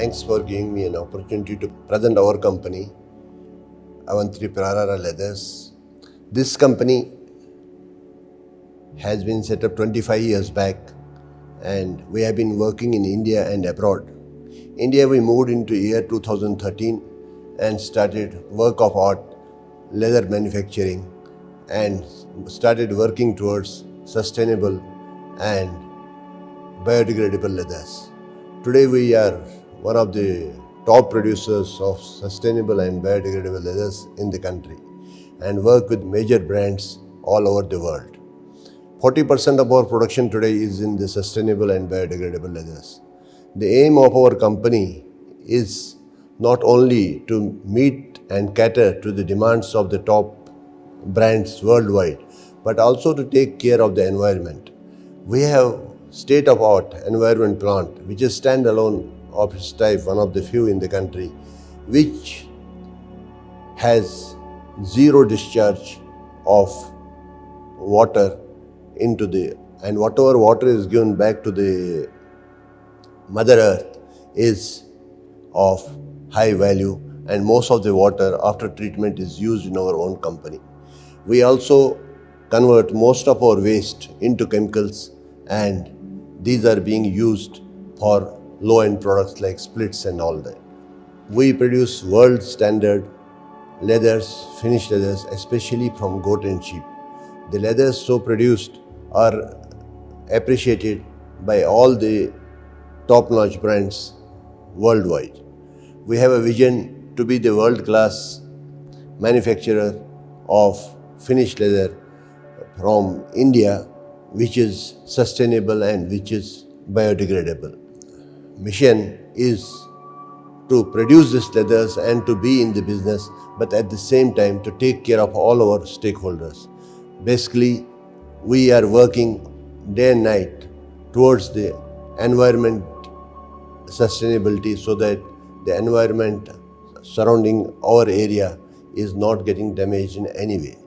Thanks for giving me an opportunity to present our company, Avantri Prarara Leathers. This company has been set up 25 years back, and we have been working in India and abroad. India, we moved into year 2013 and started work of art, leather manufacturing, and started working towards sustainable and biodegradable leathers. Today we are one of the top producers of sustainable and biodegradable leathers in the country and work with major brands all over the world. 40% of our production today is in the sustainable and biodegradable leathers. The aim of our company is not only to meet and cater to the demands of the top brands worldwide, but also to take care of the environment. We have state-of-art environment plant, which is standalone of its type, one of the few in the country, which has zero discharge of water into and whatever water is given back to the Mother Earth is of high value, and most of the water after treatment is used in our own company. We also convert most of our waste into chemicals, and these are being used for low-end products like splits and all that. We produce world standard leathers, finished leathers, especially from goat and sheep. The leathers so produced are appreciated by all the top-notch brands worldwide. We have a vision to be the world-class manufacturer of finished leather from India, which is sustainable and which is biodegradable. Mission is to produce these leathers and to be in the business, but at the same time to take care of all our stakeholders. Basically, we are working day and night towards the environment sustainability so that the environment surrounding our area is not getting damaged in any way.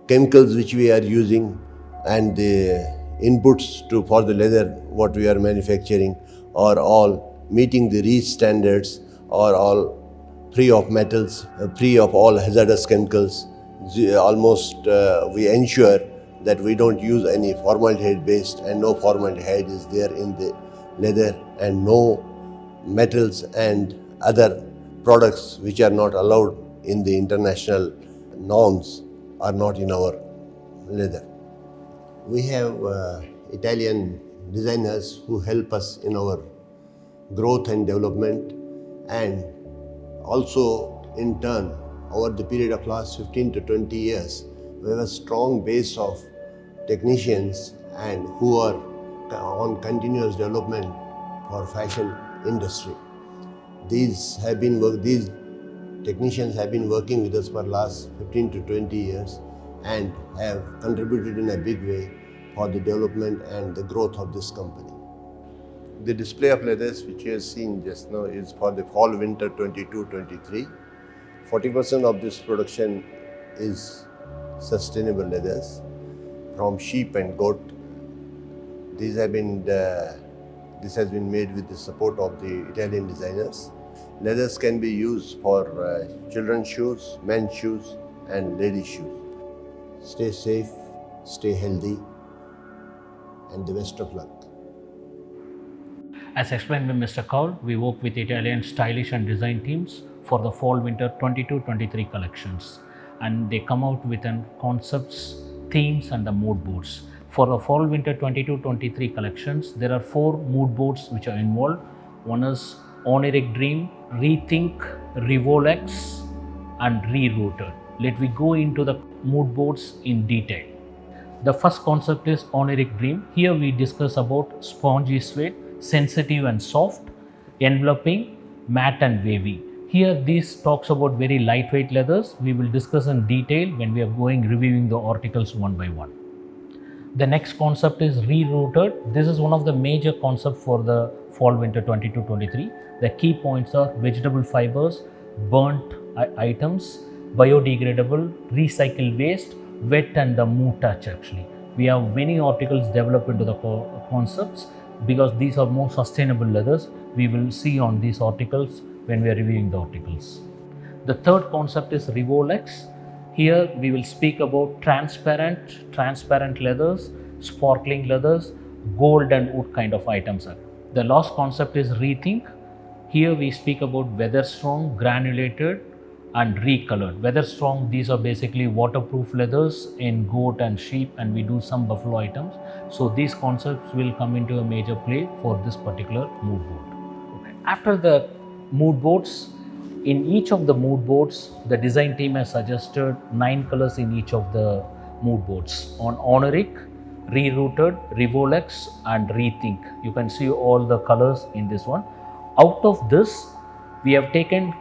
Chemicals which we are using and the inputs for the leather what we are manufacturing are all meeting the REACH standards, are all free of metals, free of all hazardous chemicals. Almost we ensure that we don't use any formaldehyde based, and no formaldehyde is there in the leather, and no metals and other products which are not allowed in the international norms are not in our leather. We have Italian designers who help us in our growth and development, and also in turn over the period of last 15 to 20 years we have a strong base of technicians and who are on continuous development for fashion industry. These technicians have been working with us for last 15 to 20 years and have contributed in a big way for the development and the growth of this company. The display of leathers which you have seen just now is for the fall winter 22-23. 40% of this production is sustainable leathers from sheep and goat. This has been made with the support of the Italian designers. Leathers can be used for children's shoes, men's shoes and ladies' shoes. Stay safe, stay healthy, and the best of luck. As explained by Mr. Kaul, we work with Italian stylish and design teams for the fall-winter 22-23 collections, and they come out with concepts, themes and the mood boards. For the fall-winter 22-23 collections, there are 4 mood boards which are involved. One is Oniric Dream, Rethink, Revolex and Rerouted. Let me go into the mood boards in detail. The first concept is Oniric Dream. Here we discuss about spongy suede, sensitive and soft, enveloping, matte and wavy. Here this talks about very lightweight leathers. We will discuss in detail when we are reviewing the articles one by one. The next concept is Rerouted. This is one of the major concepts for the fall winter 22-23. The key points are vegetable fibers, burnt items, biodegradable, recycled waste, wet and the move touch actually. We have many articles developed into the concepts because these are more sustainable leathers we will see on these articles when we are reviewing the articles. The third concept is Revolex. Here we will speak about transparent leathers, sparkling leathers, gold and wood kind of items. The last concept is Rethink. Here we speak about weather strong, granulated and recolored. Weather strong, these are basically waterproof leathers in goat and sheep, and we do some buffalo items. So these concepts will come into a major play for this particular mood board. Okay. After the mood boards, in each of the mood boards, the design team has suggested 9 colors in each of the mood boards. On Honoric, Rerouted, Revolex and Rethink. You can see all the colors in this one. Out of this, we have taken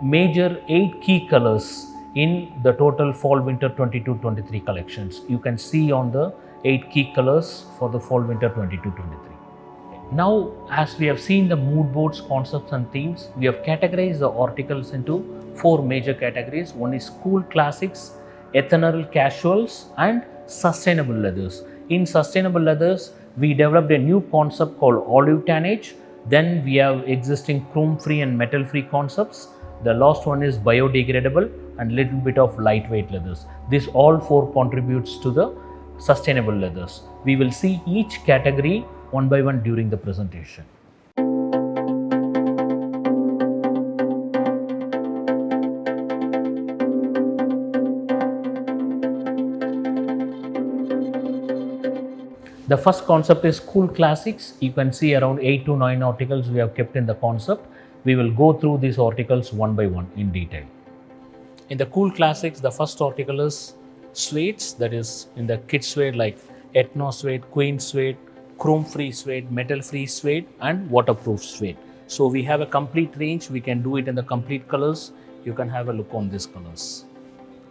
major 8 key colors in the total fall winter 22-23 collections. You can see on the 8 key colors for the fall winter 22-23. Now, as we have seen the mood boards, concepts and themes, we have categorized the articles into 4 major categories. One is cool classics, ephemeral casuals and sustainable leathers. In sustainable leathers, we developed a new concept called olive tannage. Then we have existing chrome-free and metal-free concepts. The last one is biodegradable and little bit of lightweight leathers. This all 4 contributes to the sustainable leathers. We will see each category one by one during the presentation. The first concept is cool classics. You can see around 8 to 9 articles we have kept in the concept. We will go through these articles one by one in detail. In the cool classics, the first article is suedes, that is in the kid suede like ethno suede, queen suede, chrome-free suede, metal-free suede and waterproof suede. So we have a complete range. We can do it in the complete colors. You can have a look on these colors.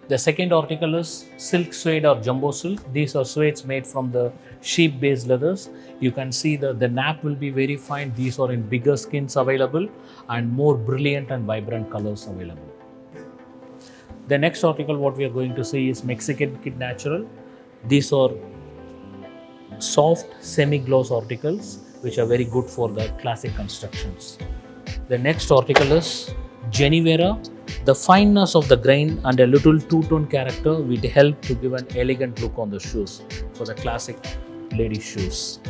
The second article is silk suede or jumbo silk. These are suedes made from the sheep-based leathers. You can see the nap will be very fine. These are in bigger skins available and more brilliant and vibrant colors available. The next article what we are going to see is Mexican Kid Natural. These are soft semi-gloss articles which are very good for the classic constructions. The next article is Genevera. The fineness of the grain and a little two-tone character will help to give an elegant look on the shoes for the classic lady shoes.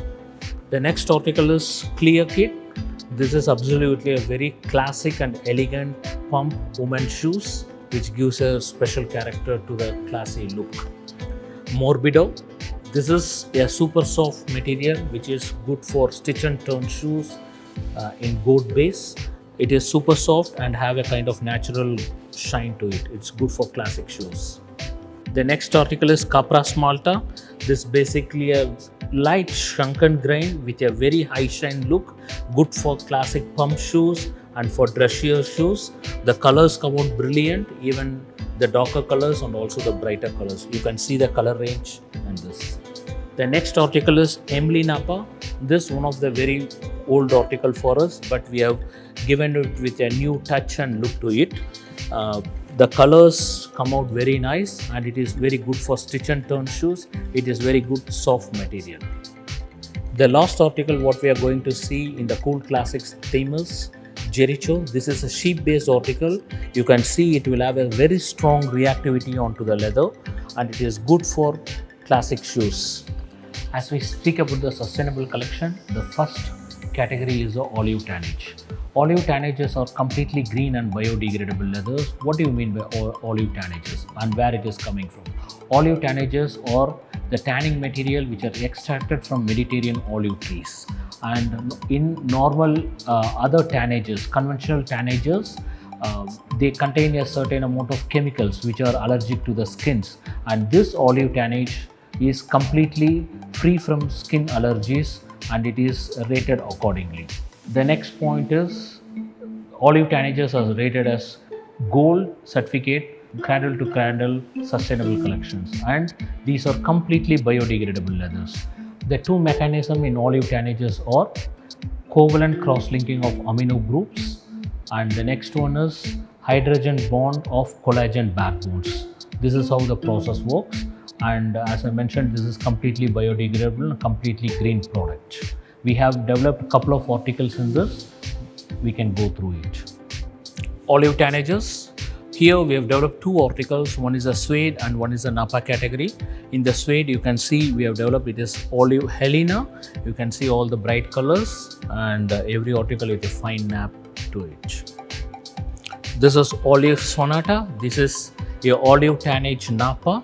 The next article is Clear Kid. This is absolutely a very classic and elegant pump women's shoes which gives a special character to the classy look. Morbido. This is a super soft material which is good for stitch and turn shoes in goat base. It is super soft and have a kind of natural shine to it. It's good for classic shoes. The next article is Capras Malta. This is basically a light shrunken grain with a very high shine look, good for classic pump shoes and for dressier shoes. The colors come out brilliant, even the darker colors and also the brighter colors. You can see the color range and this. The next article is Emily Napa. This is one of the very old article for us, but we have given it with a new touch and look to it. The colors come out very nice and it is very good for stitch and turn shoes. It is very good soft material. The last article what we are going to see in the cool classics theme is Jericho. This is a sheep based article. You can see it will have a very strong reactivity onto the leather and it is good for classic shoes. As we speak about the sustainable collection, the first category is the olive tannage. Olive tannages are completely green and biodegradable leathers. What do you mean by olive tannages and where it is coming from? Olive tannages are the tanning material which are extracted from Mediterranean olive trees. And in normal other tannages, conventional tannages, they contain a certain amount of chemicals which are allergic to the skins. And this olive tannage is completely free from skin allergies and it is rated accordingly. The next point is olive tannages are rated as gold certificate, cradle to cradle sustainable collections, and these are completely biodegradable leathers. The two mechanisms in olive tannages are covalent cross-linking of amino groups, and the next one is hydrogen bond of collagen backbones. This is how the process works, and as I mentioned, this is completely biodegradable and completely green product. We have developed a couple of articles in this. we can go through it. Olive tannages. Here we have developed two articles. One is a suede and one is a Napa category. In the suede, you can see we have developed it is olive Helena. You can see all the bright colors and every article with a fine nap to it. This is olive sonata. This is a olive tannage Napa.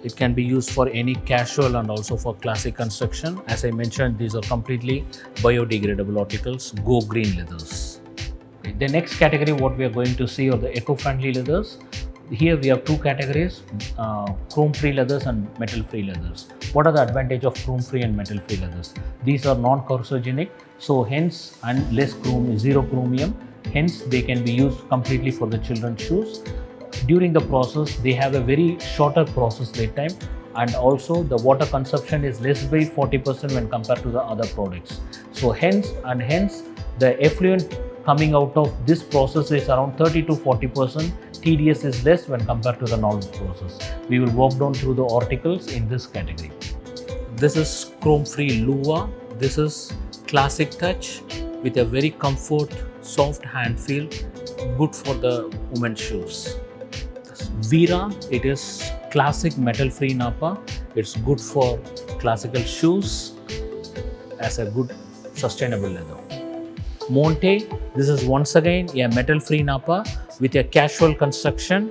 It can be used for any casual and also for classic construction. As I mentioned, these are completely biodegradable articles, Go Green leathers. The next category what we are going to see are the eco-friendly leathers. Here we have two categories, chrome-free leathers and metal-free leathers. What are the advantage of chrome-free and metal-free leathers? These are non-carcinogenic, so hence and less chrome, zero chromium. Hence they can be used completely for the children's shoes. During the process, they have a very shorter process lead time, and also the water consumption is less by 40% when compared to the other products. So hence the effluent coming out of this process is around 30 to 40%. TDS is less when compared to the normal process. We will walk down through the articles in this category. This is chrome-free Luva. This is classic touch with a very comfort, soft hand feel, good for the women's shoes. Vera, it is classic metal-free Napa. It's good for classical shoes as a good sustainable leather. Monte, this is once again a metal-free Napa with a casual construction,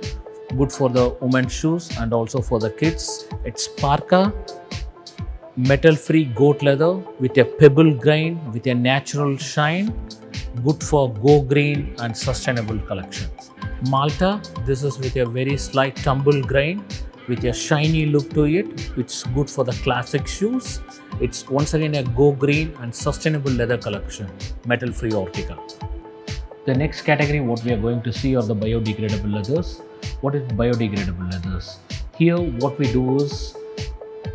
good for the women's shoes and also for the kids. It's Parka, metal-free goat leather with a pebble grind with a natural shine, good for Go Green and sustainable collection. Malta, this is with a very slight tumble grind with a shiny look to it, which is good for the classic shoes. It's once again a Go Green and sustainable leather collection, metal-free article. The next category what we are going to see are the biodegradable leathers. What is biodegradable leathers? Here what we do is,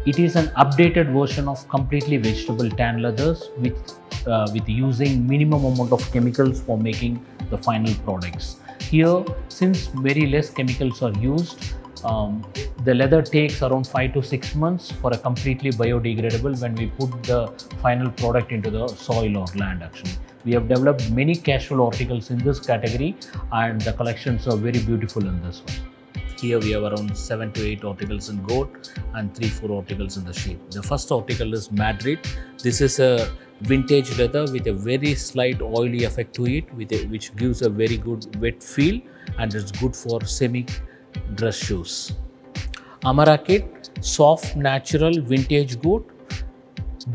it is an updated version of completely vegetable tan leathers with using minimum amount of chemicals for making the final products. Here, since very less chemicals are used, the leather takes around 5 to 6 months for a completely biodegradable when we put the final product into the soil or land actually. We have developed many casual articles in this category and the collections are very beautiful in this one. Here we have around 7 to 8 articles in goat and 3-4 articles in the sheep. The first article is Madrid. This is a vintage leather with a very slight oily effect to it, which gives a very good wet feel and it's good for semi-dress shoes. Amarakit, soft natural vintage goat,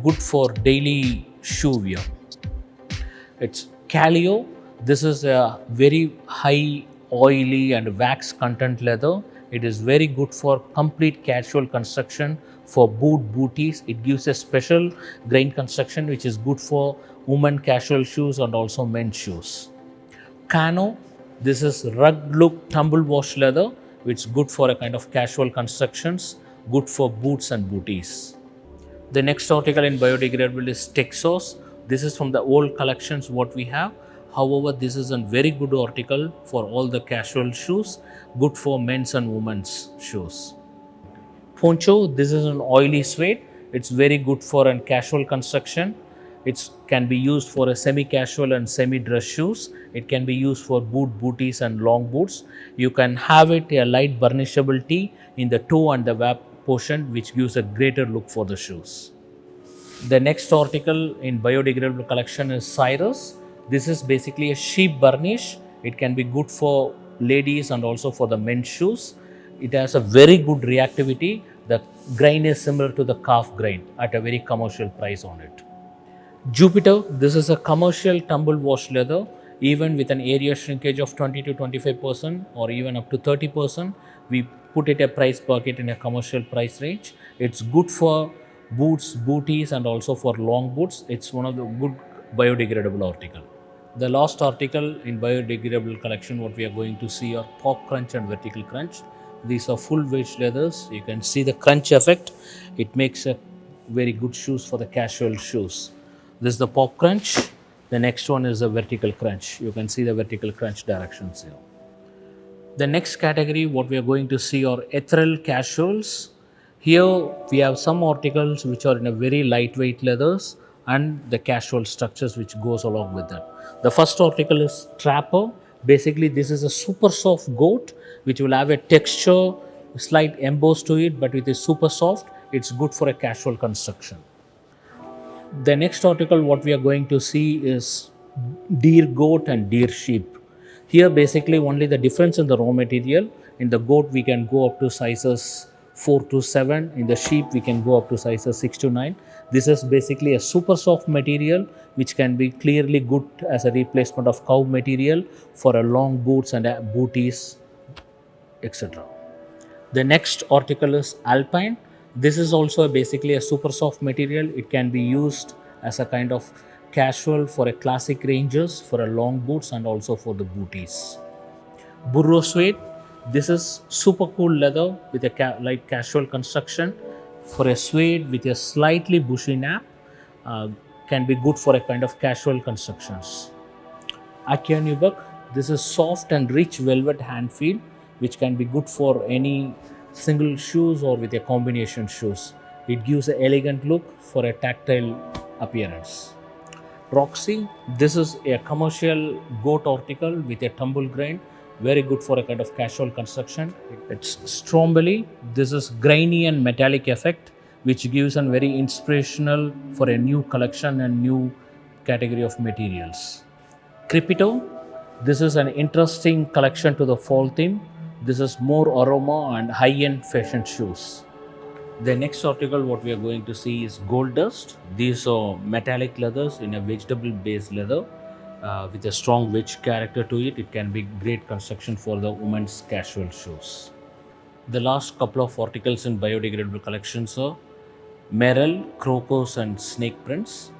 good for daily shoe wear. It's Calio. This is a very high oily and wax content leather. It is very good for complete casual construction, for booties. It gives a special grain construction which is good for women casual shoes and also men's shoes. Cano, this is rugged look tumble wash leather which is good for a kind of casual constructions, good for boots and booties. The next article in biodegradable is Texas. This is from the old collections what we have. However, this is a very good article for all the casual shoes, good for men's and women's shoes. Poncho, this is an oily suede. It's very good for a casual construction. It can be used for a semi-casual and semi-dress shoes. It can be used for booties and long boots. You can have it a light burnishable tee in the toe and the wrap portion, which gives a greater look for the shoes. The next article in biodegradable collection is Cyrus. This is basically a sheep burnish. It can be good for ladies and also for the men's shoes. It has a very good reactivity. The grain is similar to the calf grain at a very commercial price on it. Jupiter, this is a commercial tumble wash leather, even with an area shrinkage of 20 to 25% or even up to 30%. We put it a price bucket in a commercial price range. It's good for boots, booties and also for long boots. It's one of the good biodegradable article. The last article in biodegradable collection what we are going to see are Pop Crunch and Vertical Crunch. These are full wedge leathers. You can see the crunch effect. It makes a very good shoes for the casual shoes. This is the Pop Crunch. The next one is the Vertical Crunch. You can see the Vertical Crunch directions here. The next category what we are going to see are ethereal casuals. Here we have some articles which are in a very lightweight leathers and the casual structures which goes along with that. The first article is Trapper. Basically, this is a super soft goat which will have a texture, slight emboss to it, but it is super soft. It's good for a casual construction. The next article, what we are going to see is deer goat and deer sheep. Here, basically, only the difference in the raw material. In the goat, we can go up to sizes 4 to 7. In the sheep, we can go up to sizes 6 to 9. This is basically a super soft material which can be clearly good as a replacement of cow material for a long boots and booties, etc. The next article is Alpine. This is also basically a super soft material. It can be used as a kind of casual for a classic rangers, for a long boots and also for the booties. Burro suede. This is super cool leather with a light casual construction. For a suede with a slightly bushy nap, can be good for a kind of casual constructions. Akia Nubuck, this is soft and rich velvet hand feel, which can be good for any single shoes or with a combination shoes. It gives an elegant look for a tactile appearance. Roxy, this is a commercial goat article with a tumble grain, very good for a kind of casual construction. It's Stromboli, this is grainy and metallic effect, which gives a very inspirational for a new collection and new category of materials. Crepito, this is an interesting collection to the fall theme. This is more aroma and high-end fashion shoes. The next article what we are going to see is Gold Dust. These are metallic leathers in a vegetable based leather with a strong wedge character to it. It can be great construction for the women's casual shoes. The last couple of articles in biodegradable collections are Merrell, Crocus and Snake Prints.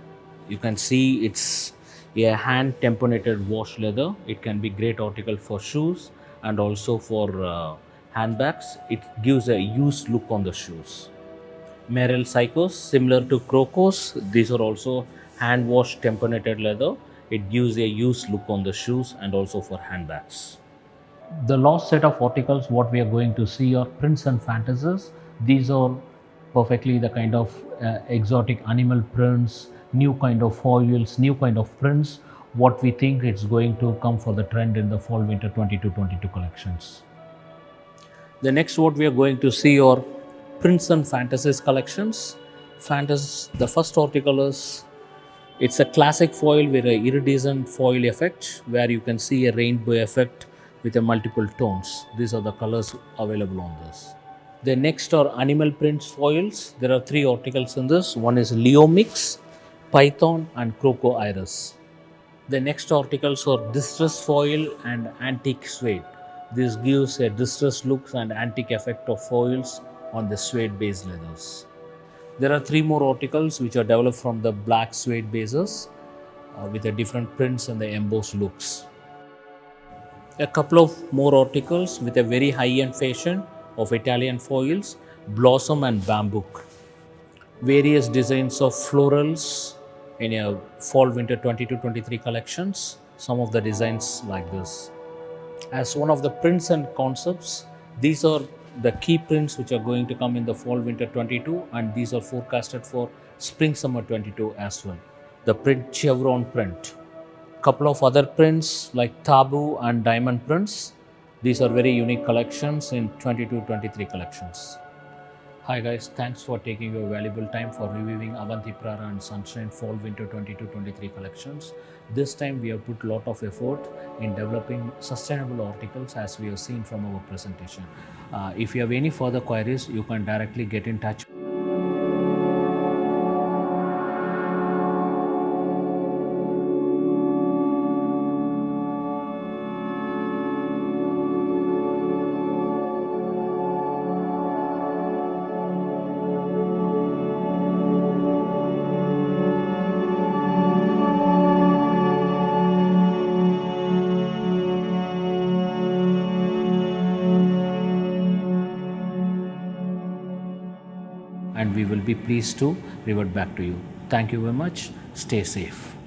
You can see it's a hand temponated wash leather. It can be great article for shoes and also for handbags. It gives a used look on the shoes. Merrell Psychos, similar to Crocus, these are also hand washed temponated leather. It gives a used look on the shoes and also for handbags. The last set of articles what we are going to see are prints and fantasies. These are perfectly the kind of exotic animal prints, new kind of foils, new kind of prints, what we think it's going to come for the trend in the fall winter 22 collections. The next what we are going to see are prints and fantasies collections. The first article is, it's a classic foil with a iridescent foil effect where you can see a rainbow effect with a multiple tones. These are the colors available on this. The next are animal prints foils. There are 3 articles in this. One is Leo Mix, Python and Croco Iris. The next articles are distress foil and antique suede. This gives a distressed look and antique effect of foils on the suede based leathers. There are 3 more articles which are developed from the black suede bases with a different prints and the embossed looks. A couple of more articles with a very high-end fashion of Italian foils, Blossom and Bamboo. Various designs of florals in a fall winter 22-23 collections. Some of the designs like this. As one of the prints and concepts, these are the key prints which are going to come in the fall winter 22, and these are forecasted for spring summer 22 as well. The print chevron print. Couple of other prints like taboo and diamond prints. These are very unique collections in 22-23 collections. Hi guys, thanks for taking your valuable time for reviewing Avanti Prara and Sunshine Fall Winter 22-23 collections. This time we have put a lot of effort in developing sustainable articles as we have seen from our presentation. If you have any further queries, you can directly get in touch. And we will be pleased to revert back to you. Thank you very much. Stay safe.